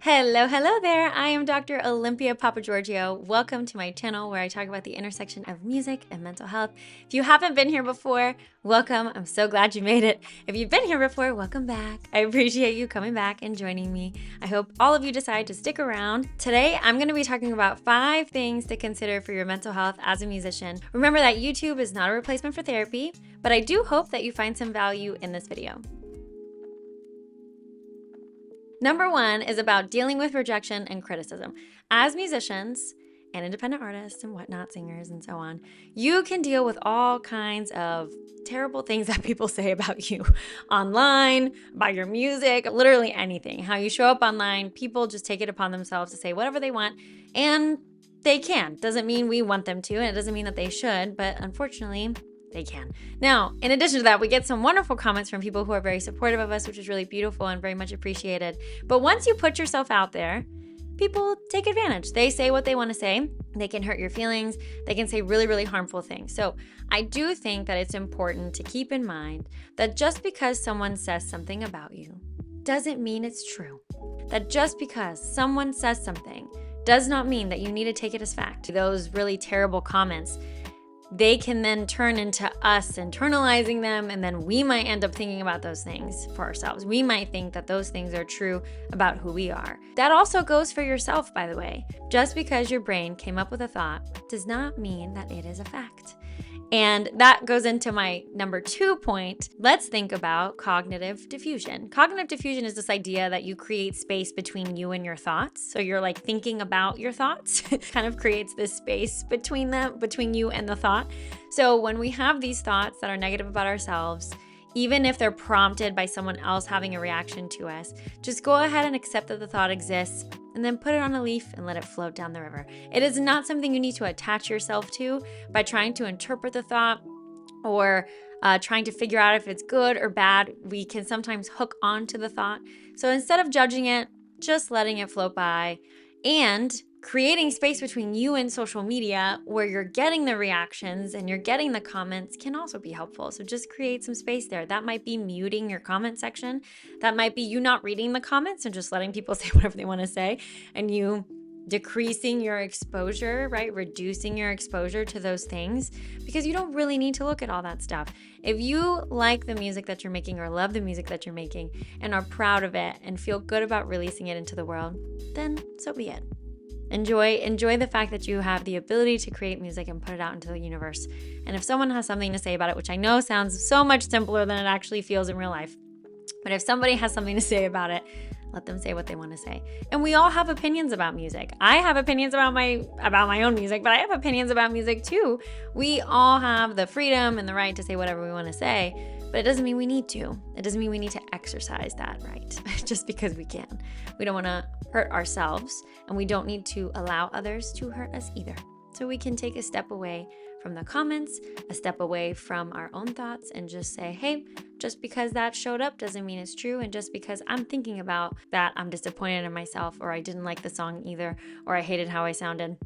Hello there. I am Dr. Olympia Papagiorgio. Welcome to my channel where I talk about the intersection of music and mental health. If you haven't been here before, welcome. I'm so glad you made it. If you've been here before, welcome back. I appreciate you coming back and joining me. I hope all of you decide to stick around. Today, I'm going to be talking about 5 things to consider for your mental health as a musician. Remember that YouTube is not a replacement for therapy, but I do hope that you find some value in this video. Number 1 is about dealing with rejection and criticism. As musicians and independent artists and whatnot, singers and so on, you can deal with all kinds of terrible things that people say about you online, about your music, literally anything. How you show up online, people just take it upon themselves to say whatever they want, and they can. Doesn't mean we want them to, and it doesn't mean that they should, but unfortunately, they can. Now, in addition to that, we get some wonderful comments from people who are very supportive of us, which is really beautiful and very much appreciated. But once you put yourself out there, people take advantage. They say what they want to say. They can hurt your feelings. They can say really, really harmful things. So I do think that it's important to keep in mind that just because someone says something about you doesn't mean it's true. That just because someone says something does not mean that you need to take it as fact. Those really terrible comments, they can then turn into us internalizing them, and then we might end up thinking about those things for ourselves. We might think that those things are true about who we are. That also goes for yourself, by the way. Just because your brain came up with a thought does not mean that it is a fact. And that goes into my number 2 point. Let's think about cognitive diffusion. Cognitive diffusion is this idea that you create space between you and your thoughts. So you're like thinking about your thoughts, kind of creates this space between you and the thought. So when we have these thoughts that are negative about ourselves, even if they're prompted by someone else having a reaction to us, just go ahead and accept that the thought exists and then put it on a leaf and let it float down the river. It is not something you need to attach yourself to by trying to interpret the thought or trying to figure out if it's good or bad. We can sometimes hook onto the thought. So instead of judging it, just letting it float by and creating space between you and social media where you're getting the reactions and you're getting the comments can also be helpful. So just create some space there. That might be muting your comment section. That might be you not reading the comments and just letting people say whatever they want to say, and you decreasing your exposure, right? Reducing your exposure to those things, because you don't really need to look at all that stuff. If you like the music that you're making or love the music that you're making and are proud of it and feel good about releasing it into the world, then so be it. Enjoy the fact that you have the ability to create music and put it out into the universe. And if someone has something to say about it, which I know sounds so much simpler than it actually feels in real life, but if somebody has something to say about it, let them say what they want to say. And we all have opinions about music. I have opinions about my own music, but I have opinions about music too. We all have the freedom and the right to say whatever we want to say. But it doesn't mean we need to. It doesn't mean we need to exercise that right just because we can. We don't want to hurt ourselves, and we don't need to allow others to hurt us either. So we can take a step away from the comments, a step away from our own thoughts, and just say, hey, just because that showed up doesn't mean it's true. And just because I'm thinking about that, I'm disappointed in myself, or I didn't like the song either, or I hated how I sounded.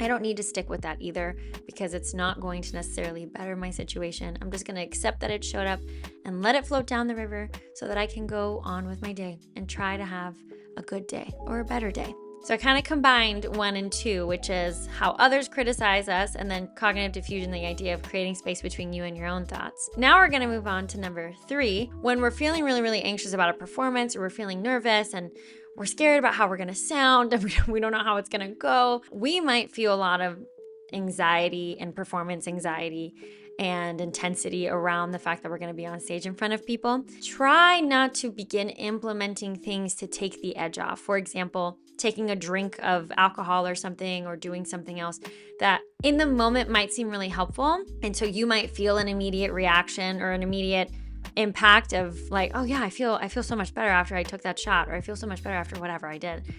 I don't need to stick with that either, because it's not going to necessarily better my situation. I'm just going to accept that it showed up and let it float down the river so that I can go on with my day and try to have a good day or a better day. So I kind of combined 1 and 2, which is how others criticize us, and then cognitive diffusion, the idea of creating space between you and your own thoughts. Now we're going to move on to number 3. When we're feeling really, really anxious about a performance, or we're feeling nervous and we're scared about how we're going to sound, and we don't know how it's going to go, we might feel a lot of anxiety and performance anxiety and intensity around the fact that we're going to be on stage in front of people. Try not to begin implementing things to take the edge off. For example, taking a drink of alcohol or something, or doing something else that in the moment might seem really helpful. And so you might feel an immediate reaction or an immediate impact of like, oh yeah, I feel so much better after I took that shot, or I feel so much better after whatever I did.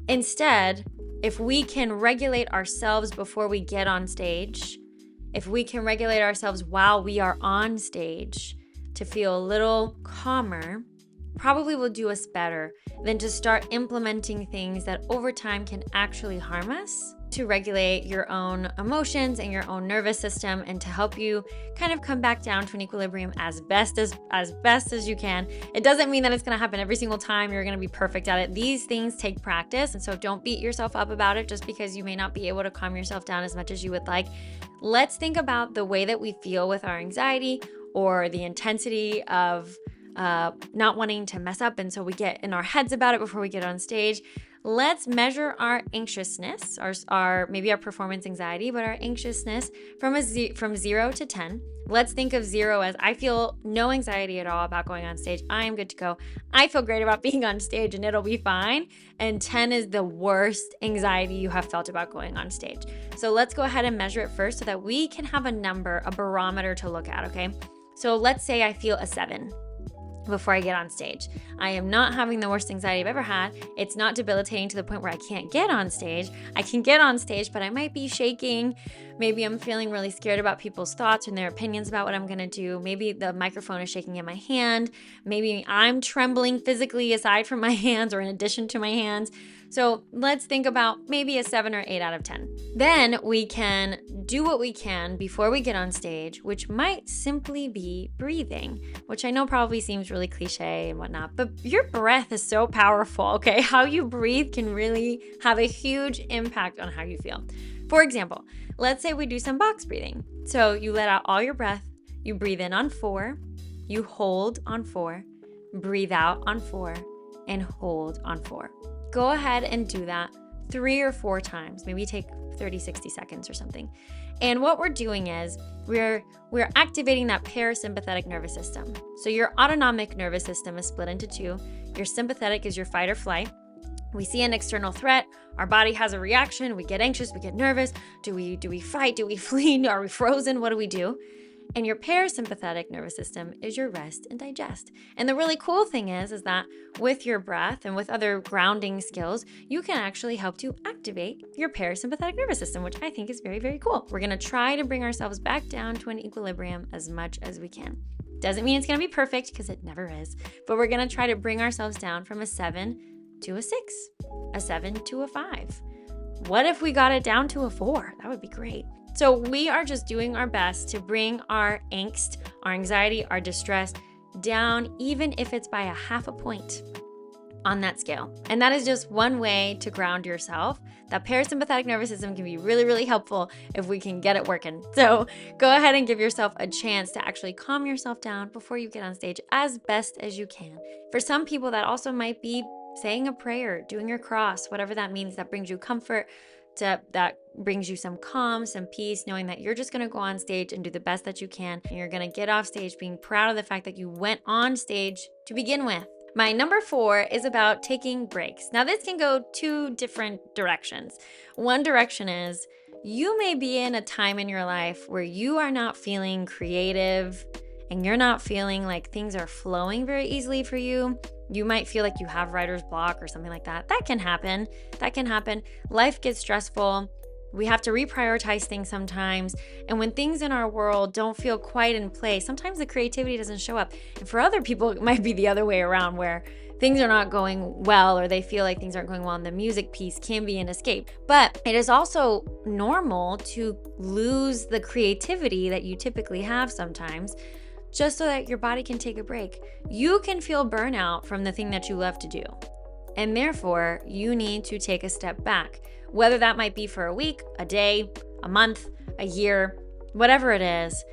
Instead, if we can regulate ourselves before we get on stage, if we can regulate ourselves while we are on stage to feel a little calmer, probably will do us better than to start implementing things that over time can actually harm us, to regulate your own emotions and your own nervous system and to help you kind of come back down to an equilibrium as best as you can. It doesn't mean that it's going to happen every single time you're going to be perfect at it. These things take practice, and so don't beat yourself up about it just because you may not be able to calm yourself down as much as you would like. Let's think about the way that we feel with our anxiety or the intensity of not wanting to mess up, and so we get in our heads about it before we get on stage. Let's measure our anxiousness, our maybe our performance anxiety, but our anxiousness from 0 to 10. Let's think of 0 as I feel no anxiety at all about going on stage. I am good to go. I feel great about being on stage and it'll be fine. And 10 is the worst anxiety you have felt about going on stage. So let's go ahead and measure it first so that we can have a number, a barometer to look at, okay? So let's say I feel a 7 before I get on stage. I am not having the worst anxiety I've ever had. It's not debilitating to the point where I can't get on stage. I can get on stage, but I might be shaking. Maybe I'm feeling really scared about people's thoughts and their opinions about what I'm gonna do. Maybe the microphone is shaking in my hand. Maybe I'm trembling physically aside from my hands or in addition to my hands. So let's think about maybe a 7 or 8 out of 10. Then we can do what we can before we get on stage, which might simply be breathing, which I know probably seems really cliche and whatnot, but your breath is so powerful, okay? How you breathe can really have a huge impact on how you feel. For example, let's say we do some box breathing. So you let out all your breath, you breathe in on 4, you hold on 4, breathe out on 4, and hold on 4. Go ahead and do that 3 or 4 times. Maybe take 30, 60 seconds or something. And what we're doing is we're activating that parasympathetic nervous system. So your autonomic nervous system is split into 2. Your sympathetic is your fight or flight. We see an external threat, our body has a reaction, we get anxious, we get nervous. Do we fight? Do we flee? Are we frozen? What do we do? And your parasympathetic nervous system is your rest and digest. And the really cool thing is that with your breath and with other grounding skills, you can actually help to activate your parasympathetic nervous system, which I think is very, very cool. We're gonna try to bring ourselves back down to an equilibrium as much as we can. Doesn't mean it's gonna be perfect, because it never is, but we're gonna try to bring ourselves down from a 7 to a 6, a 7 to a 5. What if we got it down to a 4? That would be great. So we are just doing our best to bring our angst, our anxiety, our distress down, even if it's by a 0.5 point on that scale. And that is just one way to ground yourself. That parasympathetic nervous system can be really, really helpful if we can get it working. So go ahead and give yourself a chance to actually calm yourself down before you get on stage as best as you can. For some people, that also might be saying a prayer, doing your cross, whatever that means, that brings you comfort, that brings you some calm, some peace, knowing that you're just going to go on stage and do the best that you can. And you're going to get off stage being proud of the fact that you went on stage to begin with. My number 4 is about taking breaks. Now, this can go 2 different directions. One direction is you may be in a time in your life where you are not feeling creative and you're not feeling like things are flowing very easily for you. You might feel like you have writer's block or something like that. That can happen. Life gets stressful. We have to reprioritize things sometimes. And when things in our world don't feel quite in place, sometimes the creativity doesn't show up. And for other people, it might be the other way around, where things are not going well or they feel like things aren't going well, and the music piece can be an escape. But it is also normal to lose the creativity that you typically have sometimes, just so that your body can take a break. You can feel burnout from the thing that you love to do. And therefore, you need to take a step back, whether that might be for a week, a day, a month, a year, whatever it is.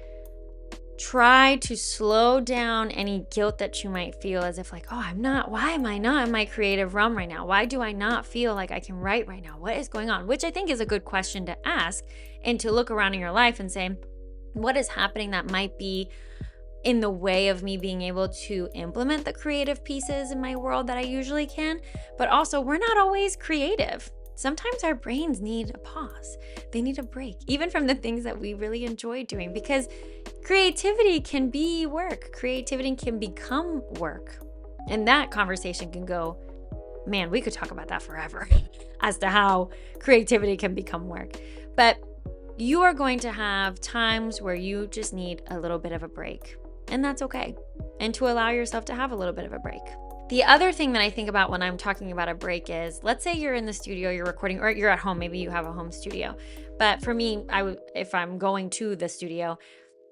Try to slow down any guilt that you might feel, as if like, why am I not in my creative realm right now? Why do I not feel like I can write right now? What is going on? Which I think is a good question to ask, and to look around in your life and say, what is happening that might be in the way of me being able to implement the creative pieces in my world that I usually can? But also, we're not always creative. Sometimes our brains need a pause. They need a break, even from the things that we really enjoy doing, because creativity can be work. Creativity can become work. And that conversation can go, man, we could talk about that forever as to how creativity can become work. But you are going to have times where you just need a little bit of a break. And that's okay. And to allow yourself to have a little bit of a break. The other thing that I think about when I'm talking about a break is, let's say you're in the studio, you're recording, or you're at home, maybe you have a home studio. But for me, if I'm going to the studio,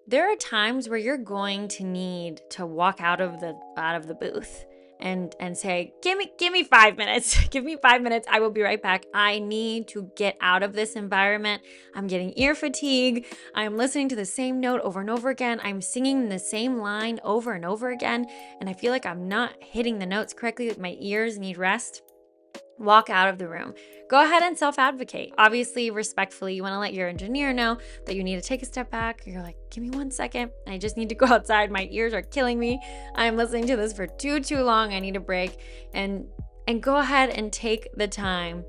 there are times where you're going to need to walk out of the booth and say, give me 5 minutes. Give me 5 minutes. I will be right back. I need to get out of this environment. I'm getting ear fatigue. I'm listening to the same note over and over again. I'm singing the same line over and over again. And I feel like I'm not hitting the notes correctly. My ears need rest. Walk out of the room. Go ahead and self-advocate. Obviously, respectfully, you want to let your engineer know that you need to take a step back. You're like, give me 1 second. I just need to go outside. My ears are killing me. I'm listening to this for too long. I need a break. And go ahead and take the time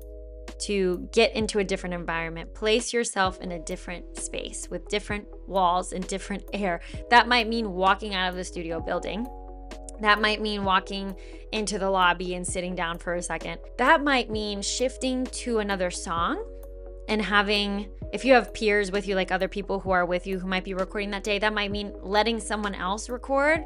to get into a different environment. Place yourself in a different space with different walls and different air. That might mean walking out of the studio building. That might mean walking into the lobby and sitting down for a second. That might mean shifting to another song and having, if you have peers with you, like other people who are with you who might be recording that day, that might mean letting someone else record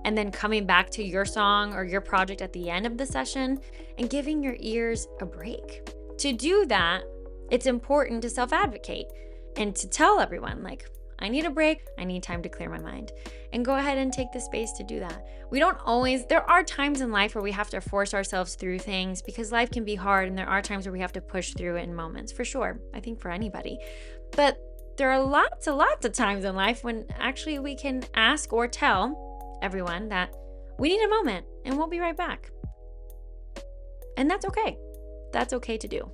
and then coming back to your song or your project at the end of the session and giving your ears a break. To do that, it's important to self-advocate and to tell everyone, like, I need a break. I need time to clear my mind. And go ahead and take the space to do that. There are times in life where we have to force ourselves through things because life can be hard, and there are times where we have to push through it in moments, for sure. I think for anybody. But there are lots of times in life when actually we can ask or tell everyone that we need a moment and we'll be right back. And that's okay. That's okay to do.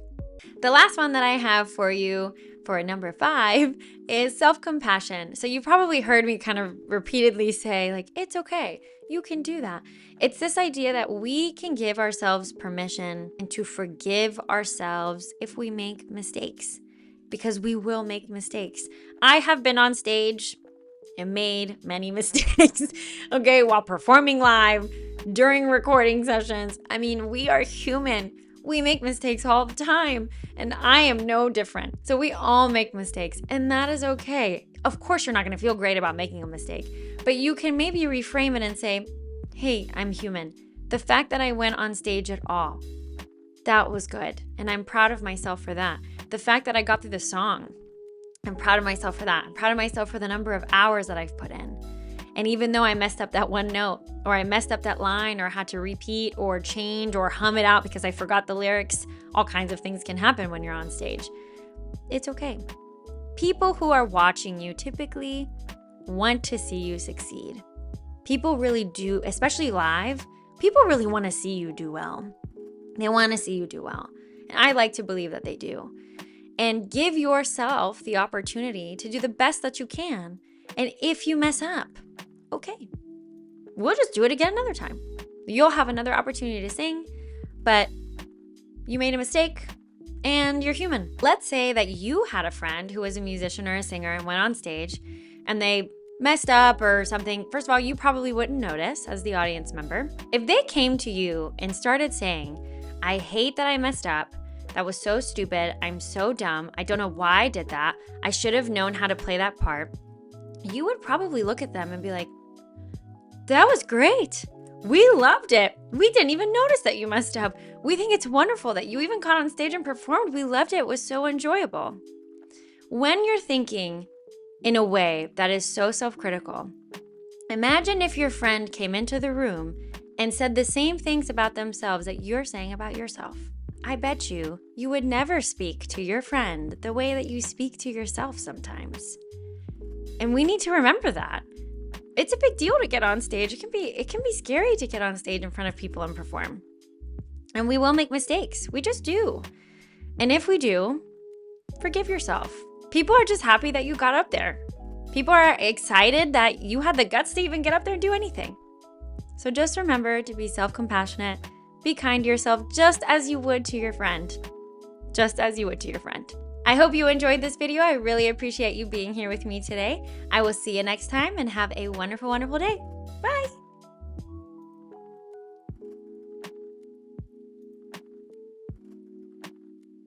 The last one that I have for you for number 5 is self-compassion. So you probably heard me kind of repeatedly say, like, it's okay. You can do that. It's this idea that we can give ourselves permission and to forgive ourselves if we make mistakes, because we will make mistakes. I have been on stage and made many mistakes, okay, while performing live, during recording sessions. I mean, we are human. We make mistakes all the time, and I am no different. So we all make mistakes, and that is okay. Of course, you're not going to feel great about making a mistake, but you can maybe reframe it and say, hey, I'm human. The fact that I went on stage at all, that was good, and I'm proud of myself for that. The fact that I got through the song, I'm proud of myself for that. I'm proud of myself for the number of hours that I've put in. And even though I messed up that one note, or I messed up that line, or had to repeat or change or hum it out because I forgot the lyrics, all kinds of things can happen when you're on stage. It's okay. People who are watching you typically want to see you succeed. People really do, especially live, people really want to see you do well. They want to see you do well. And I like to believe that they do. And give yourself the opportunity to do the best that you can. And if you mess up, okay, we'll just do it again another time. You'll have another opportunity to sing, but you made a mistake and you're human. Let's say that you had a friend who was a musician or a singer and went on stage and they messed up or something. First of all, you probably wouldn't notice as the audience member. If they came to you and started saying, I hate that I messed up. That was so stupid. I'm so dumb. I don't know why I did that. I should have known how to play that part. You would probably look at them and be like, that was great. We loved it. We didn't even notice that you messed up. We think it's wonderful that you even got on stage and performed. We loved it. It was so enjoyable. When you're thinking in a way that is so self-critical, imagine if your friend came into the room and said the same things about themselves that you're saying about yourself. I bet you would never speak to your friend the way that you speak to yourself sometimes. And we need to remember that. It's a big deal to get on stage. It can be scary to get on stage in front of people and perform. And we will make mistakes. We just do. And if we do, forgive yourself. People are just happy that you got up there. People are excited that you had the guts to even get up there and do anything. So just remember to be self-compassionate. Be kind to yourself just as you would to your friend. Just as you would to your friend. I hope you enjoyed this video. I really appreciate you being here with me today. I will see you next time and have a wonderful, wonderful day. Bye.